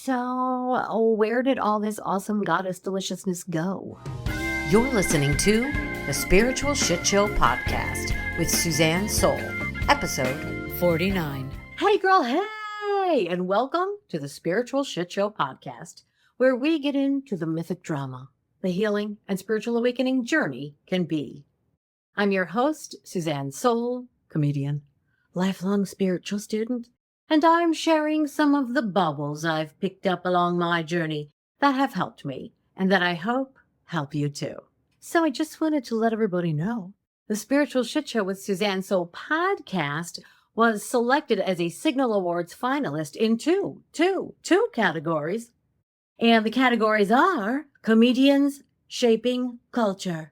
So, where did all this awesome goddess deliciousness go? You're listening to the Spiritual Shitshow podcast with Suzanne Soul, episode 49. Hey girl, hey! And welcome to the Spiritual Shitshow podcast, where we get into the mythic drama the healing and spiritual awakening journey can be. I'm your host, Suzanne Soul, comedian, lifelong spiritual student, and I'm sharing some of the bubbles I've picked up along my journey that have helped me and that I hope help you too. So I just wanted to let everybody know the Spiritual Shitshow with Suzanne Soul podcast was selected as a Signal Awards finalist in two categories. And the categories are Comedians Shaping Culture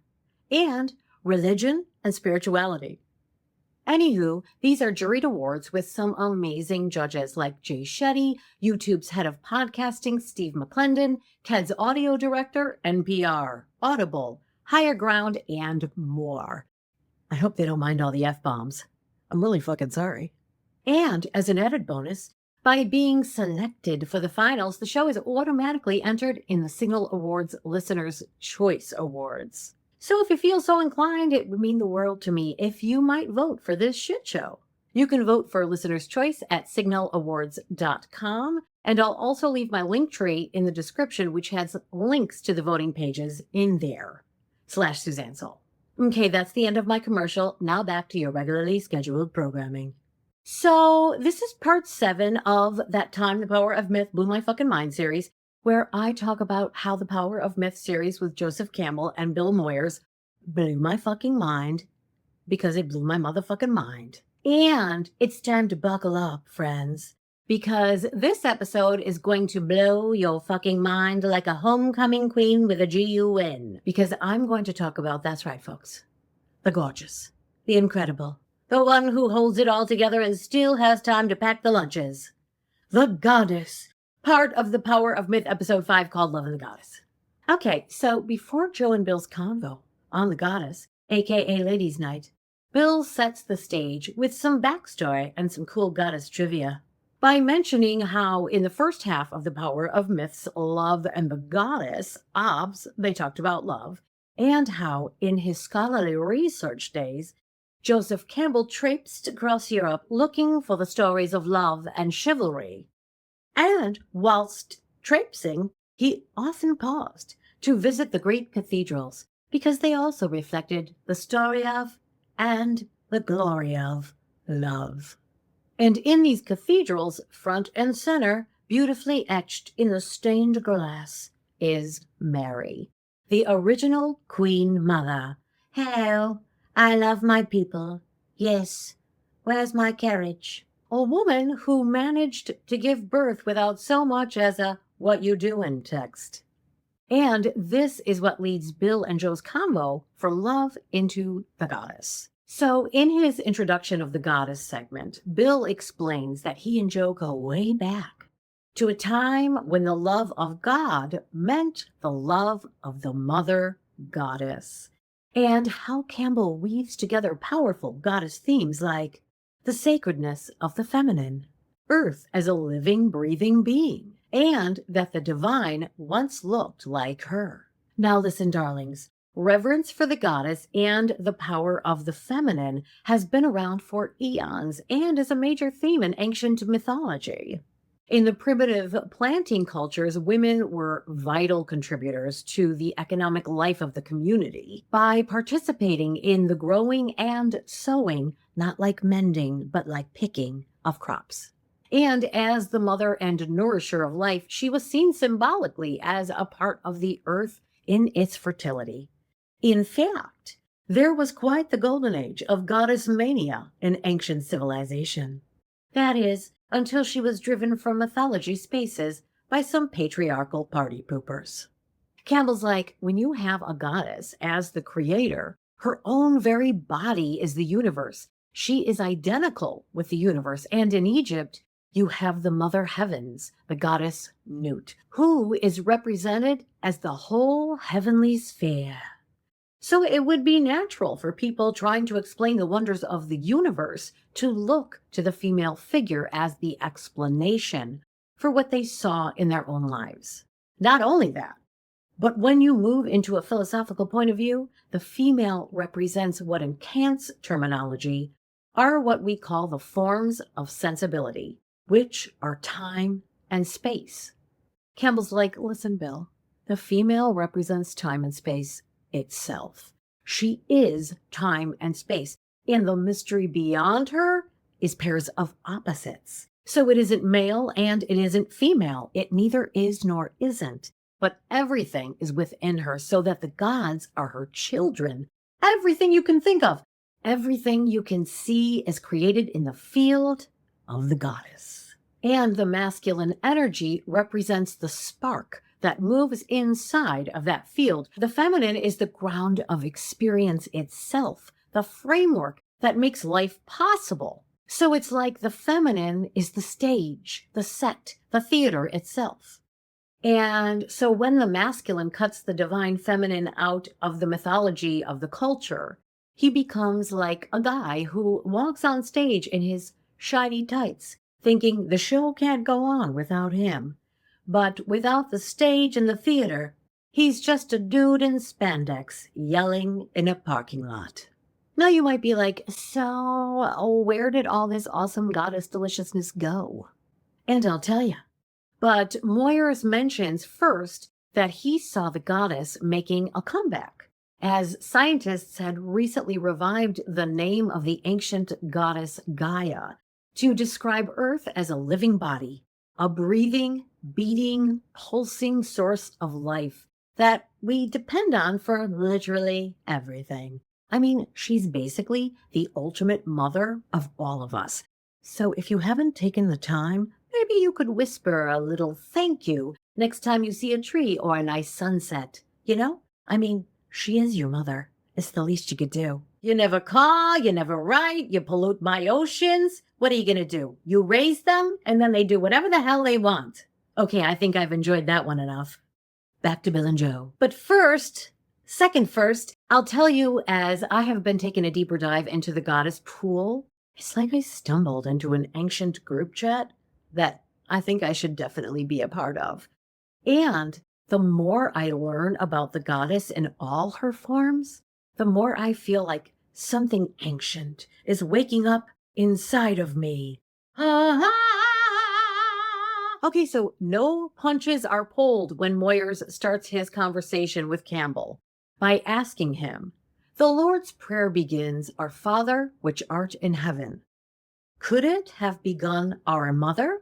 and Religion and Spirituality. Anywho, these are juried awards with some amazing judges like Jay Shetty, YouTube's head of podcasting, Steve McClendon, KED's audio director, NPR, Audible, Higher Ground, and more. I hope they don't mind all the F-bombs. I'm really fucking sorry. And as an added bonus, by being selected for the finals, the show is automatically entered in the Signal Awards Listener's Choice Awards. So if you feel so inclined, it would mean the world to me if you might vote for this shit show. You can vote for Listener's Choice at signalawards.com, and I'll also leave my link tree in the description, which has links to the voting pages in there, /Suzanne Soul. Okay, that's the end of my commercial. Now back to your regularly scheduled programming. So this is part 7 of That Time the Power of Myth Blew My Fucking Mind series, where I talk about how the Power of Myth series with Joseph Campbell and Bill Moyers blew my fucking mind because it blew my motherfucking mind. And it's time to buckle up, friends, because this episode is going to blow your fucking mind like a homecoming queen with a GUN. Because I'm going to talk about, that's right, folks, the gorgeous, the incredible, the one who holds it all together and still has time to pack the lunches, the goddess. Part of the Power of Myth episode 5 called Love of the Goddess. Okay, so before Joe and Bill's convo on the goddess, aka Ladies' Night, Bill sets the stage with some backstory and some cool goddess trivia by mentioning how in the first half of the Power of Myth's Love and the Goddess, they talked about love, and how in his scholarly research days, Joseph Campbell traipsed across Europe looking for the stories of love and chivalry. And whilst traipsing, he often paused to visit the great cathedrals because they also reflected the story of and the glory of love. And in these cathedrals, front and center, beautifully etched in the stained glass, is Mary, the original Queen Mother. Hello, I love my people. Yes, where's my carriage? A woman who managed to give birth without so much as a "what you doin" text. And this is what leads Bill and Joe's combo from love into the goddess. So in his introduction of the goddess segment, Bill explains that he and Joe go way back to a time when the love of God meant the love of the mother goddess, and how Campbell weaves together powerful goddess themes like the sacredness of the feminine, Earth as a living, breathing being, and that the divine once looked like her. Now listen, darlings, reverence for the goddess and the power of the feminine has been around for eons and is a major theme in ancient mythology. In the primitive planting cultures, women were vital contributors to the economic life of the community by participating in the growing and sowing, not like mending, but like picking, of crops. And as the mother and nourisher of life, she was seen symbolically as a part of the earth in its fertility. In fact, there was quite the golden age of goddess mania in ancient civilization. That is, until she was driven from mythology spaces by some patriarchal party poopers. Campbell's like, when you have a goddess as the creator, her own very body is the universe. She is identical with the universe. And in Egypt, you have the mother heavens, the goddess Nut, who is represented as the whole heavenly sphere. So it would be natural for people trying to explain the wonders of the universe to look to the female figure as the explanation, for what they saw in their own lives. Not only that, but when you move into a philosophical point of view, the female represents what in Kant's terminology are what we call the forms of sensibility, which are time and space. Campbell's like, listen, Bill, the female represents time and space itself. She is time and space, and the mystery beyond her is pairs of opposites. So it isn't male and it isn't female. It neither is nor isn't. But everything is within her so that the gods are her children. Everything you can think of, everything you can see is created in the field of the goddess. And the masculine energy represents the spark that moves inside of that field. The feminine is the ground of experience itself, the framework that makes life possible. So it's like the feminine is the stage, the set, the theater itself. And so when the masculine cuts the divine feminine out of the mythology of the culture, he becomes like a guy who walks on stage in his shiny tights, thinking the show can't go on without him. But without the stage and the theater, he's just a dude in spandex yelling in a parking lot. Now you might be like, so where did all this awesome goddess deliciousness go? And I'll tell you. But Moyers mentions first that he saw the goddess making a comeback, as scientists had recently revived the name of the ancient goddess Gaia to describe Earth as a living body, a breathing, beating, pulsing source of life that we depend on for literally everything. I mean, she's basically the ultimate mother of all of us. So if you haven't taken the time, maybe you could whisper a little thank you next time you see a tree or a nice sunset. You know? I mean, she is your mother. It's the least you could do. You never call, you never write, you pollute my oceans. What are you going to do? You raise them, and then they do whatever the hell they want. Okay, I think I've enjoyed that one enough. Back to Bill and Joe. But first, I'll tell you, as I have been taking a deeper dive into the goddess pool, it's like I stumbled into an ancient group chat that I think I should definitely be a part of. And the more I learn about the goddess in all her forms, the more I feel like something ancient is waking up inside of me. Okay, so no punches are pulled when Moyers starts his conversation with Campbell by asking him, the Lord's Prayer begins, Our Father, which art in heaven. Could it have begun Our Mother?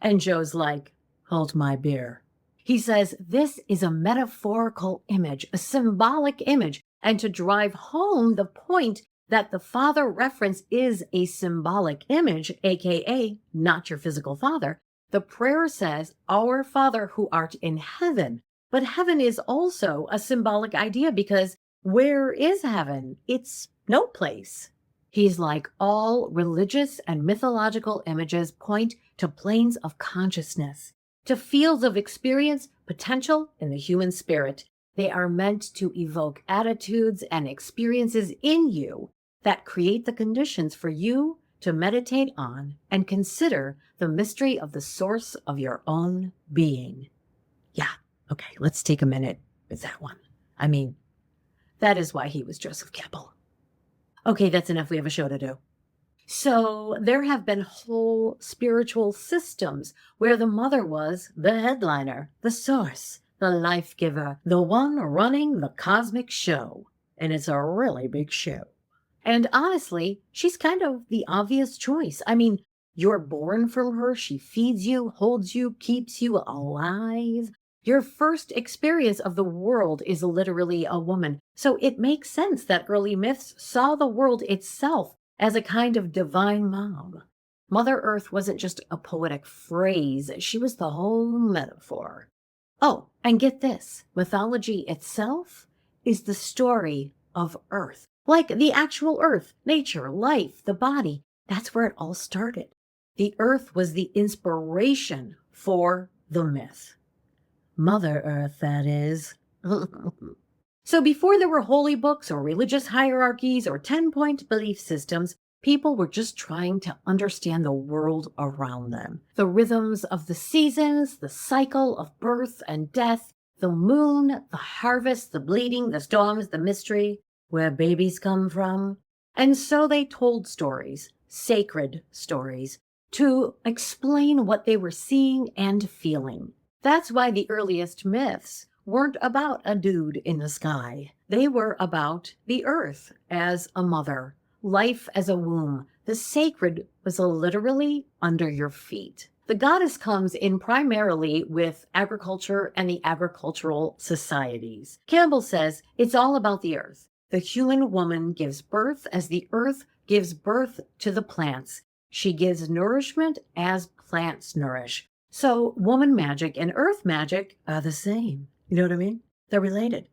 And Joe's like, hold my beer. He says this is a metaphorical image, a symbolic image, and to drive home the point that the father reference is a symbolic image, aka not your physical father, the prayer says, Our Father who art in heaven. But heaven is also a symbolic idea because where is heaven? It's no place. He's like, all religious and mythological images point to planes of consciousness, to fields of experience, potential in the human spirit. They are meant to evoke attitudes and experiences in you that create the conditions for you to meditate on and consider the mystery of the source of your own being. Yeah, okay, let's take a minute with that one. I mean, that is why he was Joseph Campbell. Okay, that's enough. We have a show to do. So there have been whole spiritual systems where the mother was the headliner, the source, the life giver, the one running the cosmic show. And it's a really big show. And honestly, she's kind of the obvious choice. I mean, you're born from her. She feeds you, holds you, keeps you alive. Your first experience of the world is literally a woman. So it makes sense that early myths saw the world itself as a kind of divine mom. Mother Earth wasn't just a poetic phrase. She was the whole metaphor. Oh, and get this. Mythology itself is the story of Earth. Like the actual Earth, nature, life, the body. That's where it all started. The Earth was the inspiration for the myth. Mother Earth, that is. So before there were holy books or religious hierarchies or 10-point belief systems, People were just trying to understand the world around them. The rhythms of the seasons, the cycle of birth and death, the moon, the harvest, the bleeding, the storms, the mystery, where babies come from. And so they told stories, sacred stories, to explain what they were seeing and feeling. That's why the earliest myths weren't about a dude in the sky. They were about the earth as a mother, life as a womb. The sacred was literally under your feet. The goddess comes in primarily with agriculture and the agricultural societies. Campbell says it's all about the earth. The human woman gives birth as the earth gives birth to the plants. She gives nourishment as plants nourish. So woman magic and earth magic are the same. You know what I mean? They're related.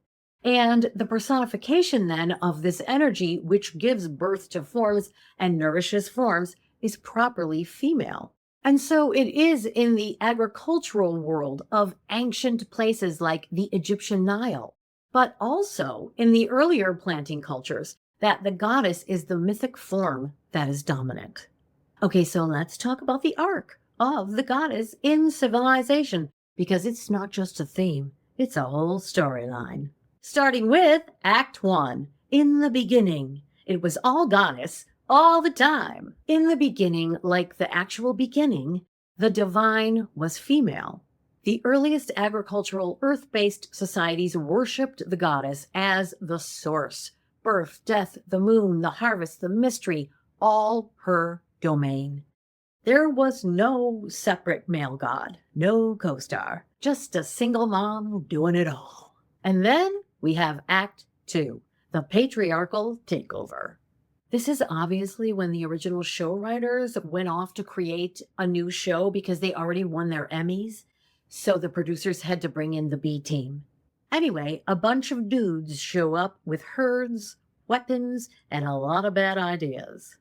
And the personification then of this energy, which gives birth to forms and nourishes forms, is properly female. And so it is in the agricultural world of ancient places like the Egyptian Nile, but also in the earlier planting cultures that the goddess is the mythic form that is dominant. Okay, so let's talk about the arc of the goddess in civilization, because it's not just a theme, it's a whole storyline. Starting with Act 1, in the beginning. It was all goddess, all the time. In the beginning, like the actual beginning, the divine was female. The earliest agricultural earth-based societies worshipped the goddess as the source. Birth, death, the moon, the harvest, the mystery, all her domain. There was no separate male god, no co-star, just a single mom doing it all. And then we have Act 2, the patriarchal takeover. This is obviously when the original show writers went off to create a new show because they already won their Emmys, so the producers had to bring in the B team. Anyway, a bunch of dudes show up with herds, weapons, and a lot of bad ideas.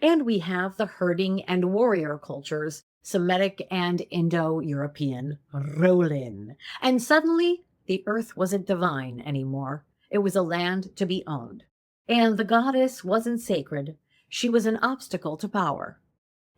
And we have the herding and warrior cultures, Semitic and Indo-European, roll in. And suddenly, the earth wasn't divine anymore. It was a land to be owned. And the goddess wasn't sacred. She was an obstacle to power.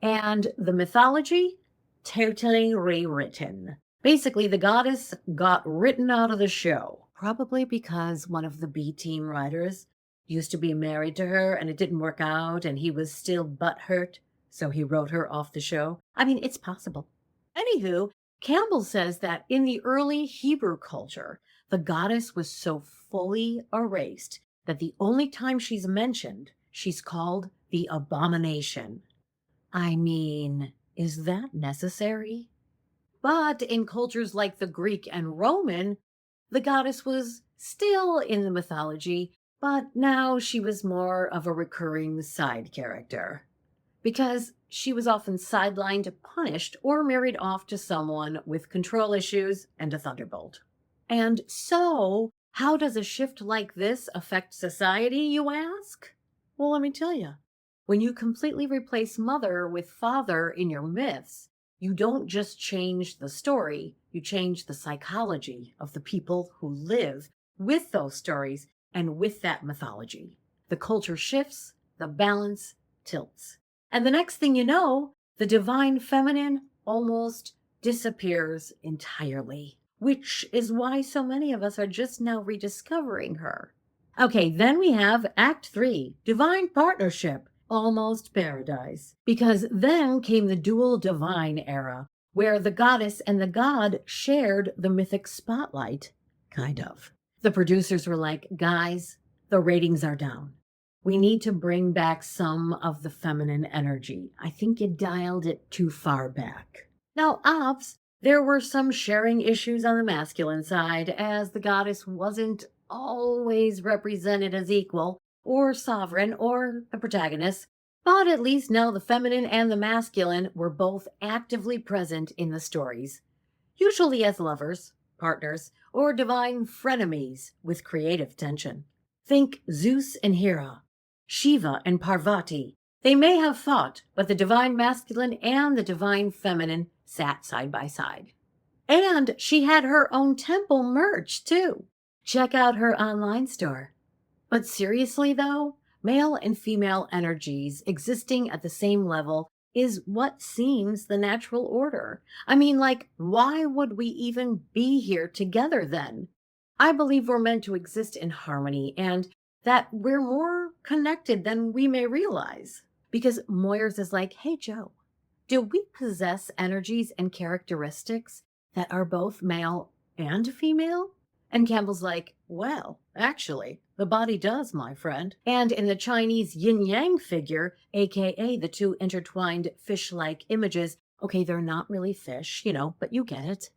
And the mythology? Totally rewritten. Basically, the goddess got written out of the show, probably because one of the B-team writers used to be married to her and it didn't work out and he was still butthurt, so he wrote her off the show. I mean, it's possible. Anywho, Campbell says that in the early Hebrew culture, the goddess was so fully erased that the only time she's mentioned, she's called the abomination. I mean, is that necessary? But in cultures like the Greek and Roman, the goddess was still in the mythology, but now she was more of a recurring side character, because she was often sidelined, punished, or married off to someone with control issues and a thunderbolt. And so, how does a shift like this affect society, you ask? Well, let me tell you. When you completely replace mother with father in your myths, you don't just change the story, you change the psychology of the people who live with those stories and with that mythology. The culture shifts, the balance tilts. And the next thing you know, the divine feminine almost disappears entirely, which is why so many of us are just now rediscovering her. Okay, then we have Act 3, Divine Partnership, almost paradise. Because then came the dual divine era, where the goddess and the god shared the mythic spotlight, kind of. The producers were like, guys, the ratings are down. We need to bring back some of the feminine energy. I think you dialed it too far back. Now, obs, there were some sharing issues on the masculine side, as the goddess wasn't always represented as equal, or sovereign, or the protagonist, but at least now the feminine and the masculine were both actively present in the stories, usually as lovers, partners, or divine frenemies with creative tension. Think Zeus and Hera, Shiva and Parvati. They may have fought, but the divine masculine and the divine feminine sat side by side. And she had her own temple merch, too. Check out her online store. But seriously, though, Male and female energies existing at the same level is what seems the natural order. I mean, like, why would we even be here together then? I believe we're meant to exist in harmony and that we're more connected than we may realize. Because Moyers is like, hey, Joe, do we possess energies and characteristics that are both male and female? And Campbell's like, well, actually, the body does, my friend. And in the Chinese yin yang figure, aka the two intertwined fish like images, okay, they're not really fish, but you get it.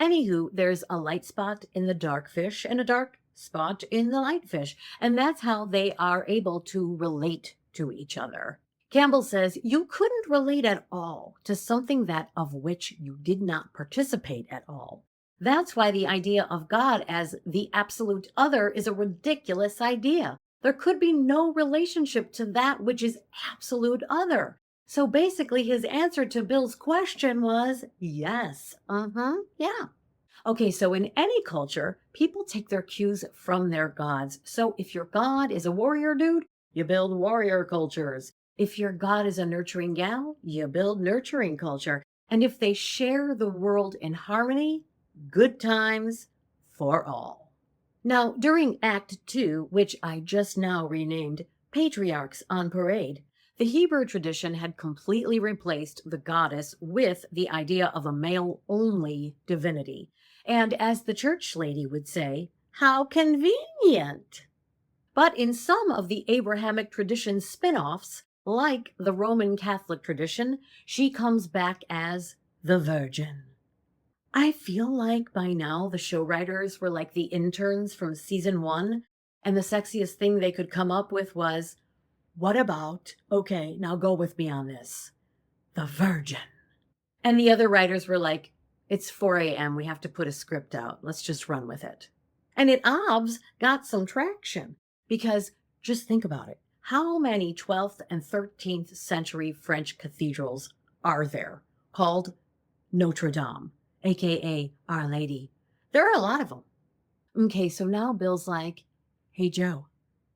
Anywho, there's a light spot in the dark fish and a dark spot in the light fish, and that's how they are able to relate to each other. Campbell says you couldn't relate at all to something that of which you did not participate at all. That's why the idea of God as the absolute other is a ridiculous idea. There could be no relationship to that which is absolute other. So basically his answer to Bill's question was yes. Yeah. Okay, so in any culture, people take their cues from their gods. So if your god is a warrior dude, you build warrior cultures. If your god is a nurturing gal, you build nurturing culture. And if they share the world in harmony, good times for all. Now, during Act 2, which I just now renamed Patriarchs on Parade, the Hebrew tradition had completely replaced the goddess with the idea of a male-only divinity. And as the church lady would say, how convenient! But in some of the Abrahamic tradition spin-offs, like the Roman Catholic tradition, she comes back as the Virgin. I feel like by now the show writers were like the interns from season 1, and the sexiest thing they could come up with was, what about, okay, now go with me on this, the Virgin. And the other writers were like, it's 4 a.m., we have to put a script out, let's just run with it. And it obvs got some traction, because just think about it. How many 12th and 13th century French cathedrals are there called Notre Dame, aka Our Lady? There are a lot of them. Okay, so now Bill's like, hey, Joe,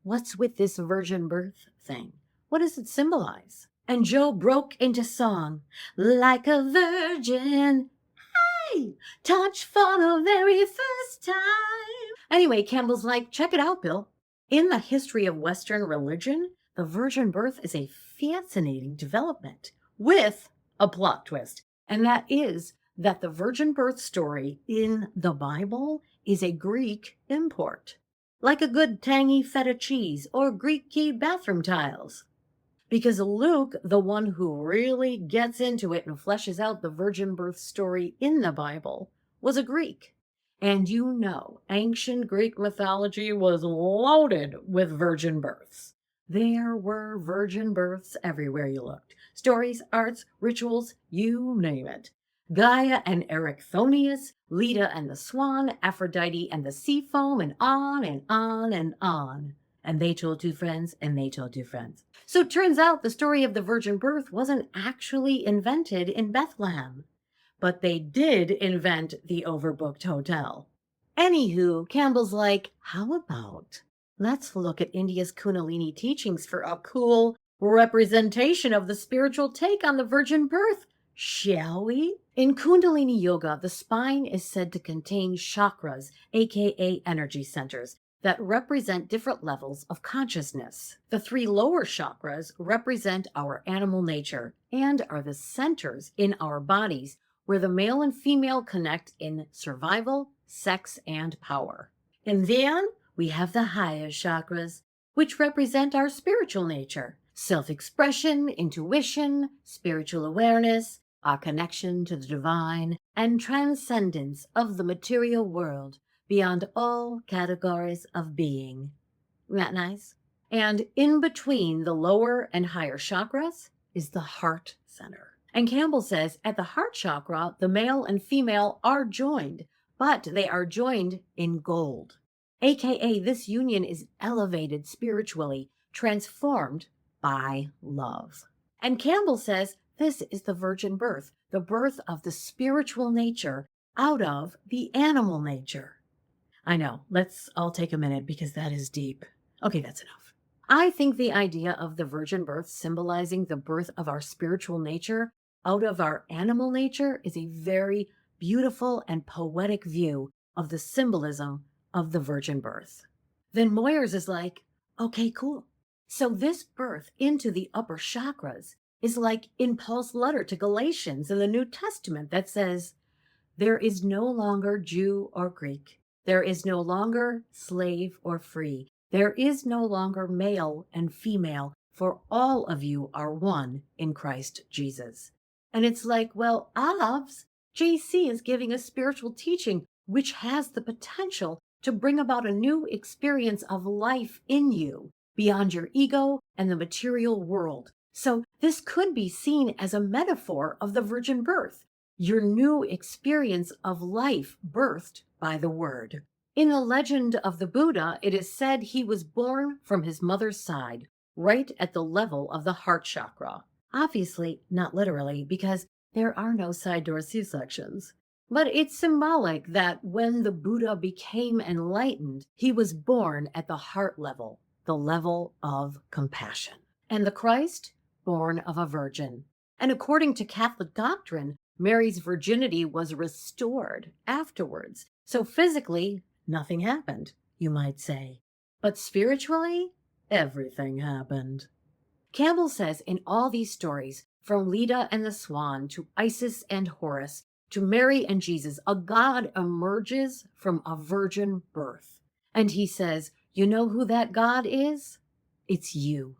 what's with this virgin birth thing? What does it symbolize? And Joe broke into song, like a virgin, hey, touch for the very first time. Anyway, Campbell's like, check it out, Bill. In the history of Western religion, the virgin birth is a fascinating development with a plot twist. And that is that the virgin birth story in the Bible is a Greek import, like a good tangy feta cheese or Greek keyed bathroom tiles. Because Luke, the one who really gets into it and fleshes out the virgin birth story in the Bible, was a Greek. And ancient Greek mythology was loaded with virgin births. There were virgin births everywhere you looked. Stories, arts, rituals, you name it. Gaia and Erichthonius, Leda and the swan, Aphrodite and the sea foam, and on and on and on. And they told two friends, and they told two friends. So it turns out the story of the virgin birth wasn't actually invented in Bethlehem. But they did invent the overbooked hotel. Anywho, Campbell's like, how about let's look at India's Kundalini teachings for a cool representation of the spiritual take on the virgin birth, shall we? In Kundalini Yoga, the spine is said to contain chakras, aka energy centers, that represent different levels of consciousness. The 3 lower chakras represent our animal nature and are the centers in our bodies where the male and female connect in survival, sex, and power. And then we have the higher chakras, which represent our spiritual nature, self-expression, intuition, spiritual awareness, our connection to the divine, and transcendence of the material world beyond all categories of being. Isn't that nice? And in between the lower and higher chakras is the heart center. And Campbell says at the heart chakra, the male and female are joined, but they are joined in gold. AKA, this union is elevated spiritually, transformed by love. And Campbell says this is the virgin birth, the birth of the spiritual nature out of the animal nature. I know, let's all take a minute because that is deep. Okay, that's enough. I think the idea of the virgin birth symbolizing the birth of our spiritual nature out of our animal nature is a very beautiful and poetic view of the symbolism of the virgin birth. Then Moyers is like, okay, cool. So this birth into the upper chakras is like in Paul's letter to Galatians in the New Testament that says, there is no longer Jew or Greek. There is no longer slave or free. There is no longer male and female, for all of you are one in Christ Jesus. And it's like, well, Avs, JC is giving a spiritual teaching which has the potential to bring about a new experience of life in you beyond your ego and the material world. So this could be seen as a metaphor of the virgin birth, your new experience of life birthed by the word. In the legend of the Buddha, it is said he was born from his mother's side, right at the level of the heart chakra. Obviously, not literally, because there are no side door C-sections. But it's symbolic that when the Buddha became enlightened, he was born at the heart level, the level of compassion. And the Christ, born of a virgin. And according to Catholic doctrine, Mary's virginity was restored afterwards. So physically, nothing happened, you might say. But spiritually, everything happened. Campbell says in all these stories, from Leda and the Swan to Isis and Horus to Mary and Jesus, a God emerges from a virgin birth. And he says, you know who that God is? It's you.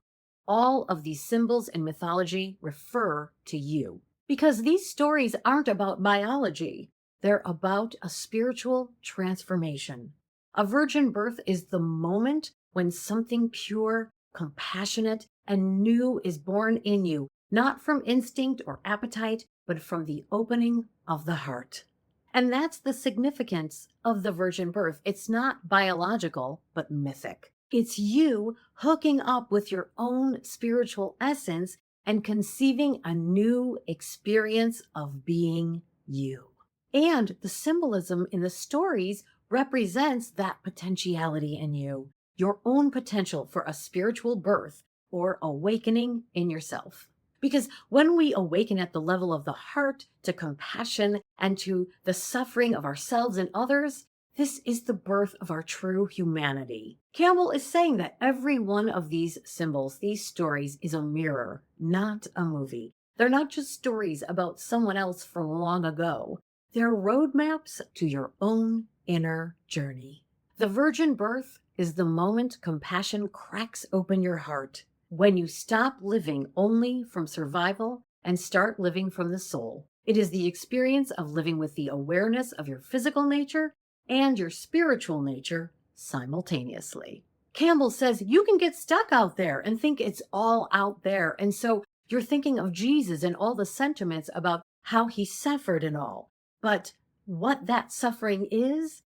All of these symbols in mythology refer to you. Because these stories aren't about biology. They're about a spiritual transformation. A virgin birth is the moment when something pure, compassionate, and new is born in you, not from instinct or appetite, but from the opening of the heart. And that's the significance of the virgin birth. It's not biological, but mythic. It's you hooking up with your own spiritual essence and conceiving a new experience of being you. And the symbolism in the stories represents that potentiality in you, your own potential for a spiritual birth or awakening in yourself. Because when we awaken at the level of the heart to compassion and to the suffering of ourselves and others, this is the birth of our true humanity. Campbell is saying that every one of these symbols, these stories, is a mirror, not a movie. They're not just stories about someone else from long ago. They're roadmaps to your own inner journey. The virgin birth is the moment compassion cracks open your heart, when you stop living only from survival and start living from the soul. It is the experience of living with the awareness of your physical nature and your spiritual nature simultaneously. Campbell says you can get stuck out there and think it's all out there. And so you're thinking of Jesus and all the sentiments about how he suffered and all. But what that suffering is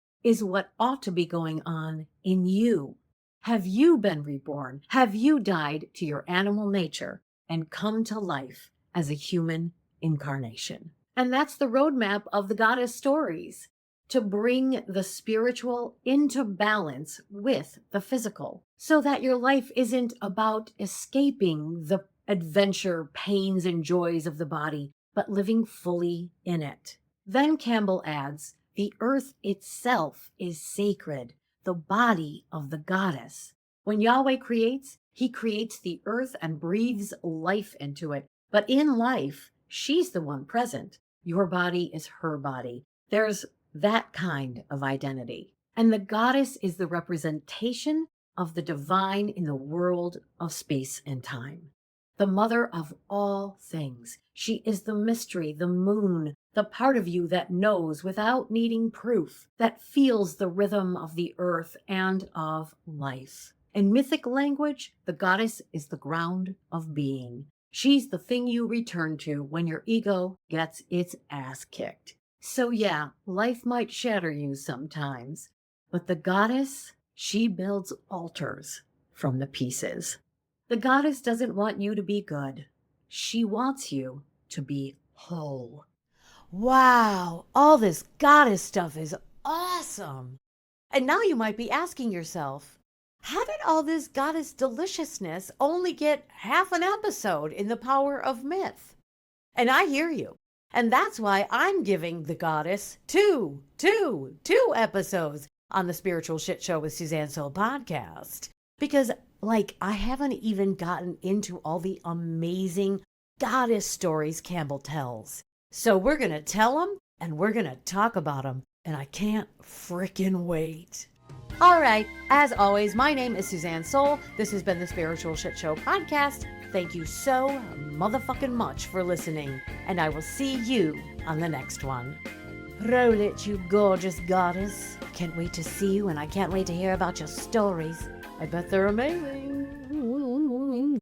what ought to be going on in you. Have you been reborn? Have you died to your animal nature and come to life as a human incarnation? And that's the roadmap of the goddess stories, to bring the spiritual into balance with the physical, so that your life isn't about escaping the adventure, pains, and joys of the body, but living fully in it. Then Campbell adds, the earth itself is sacred, the body of the goddess. When Yahweh creates, he creates the earth and breathes life into it. But in life, she's the one present. Your body is her body. There's that kind of identity. And the goddess is the representation of the divine in the world of space and time. The mother of all things. She is the mystery, the moon, the part of you that knows without needing proof, that feels the rhythm of the earth and of life. In mythic language, the goddess is the ground of being. She's the thing you return to when your ego gets its ass kicked. So yeah, life might shatter you sometimes, but the goddess, she builds altars from the pieces. The goddess doesn't want you to be good. She wants you to be whole. Wow, all this goddess stuff is awesome. And now you might be asking yourself, how did all this goddess deliciousness only get half an episode in The Power of Myth? And I hear you. And that's why I'm giving the goddess two episodes on the Spiritual Shit Show with Suzanne Soul podcast. Because, I haven't even gotten into all the amazing goddess stories Campbell tells. So we're going to tell them and we're going to talk about them. And I can't frickin' wait. All right. As always, my name is Suzanne Soul. This has been the Spiritual Shit Show podcast. Thank you so motherfucking much for listening. And I will see you on the next one. Roll it, you gorgeous goddess. Can't wait to see you and I can't wait to hear about your stories. I bet they're amazing.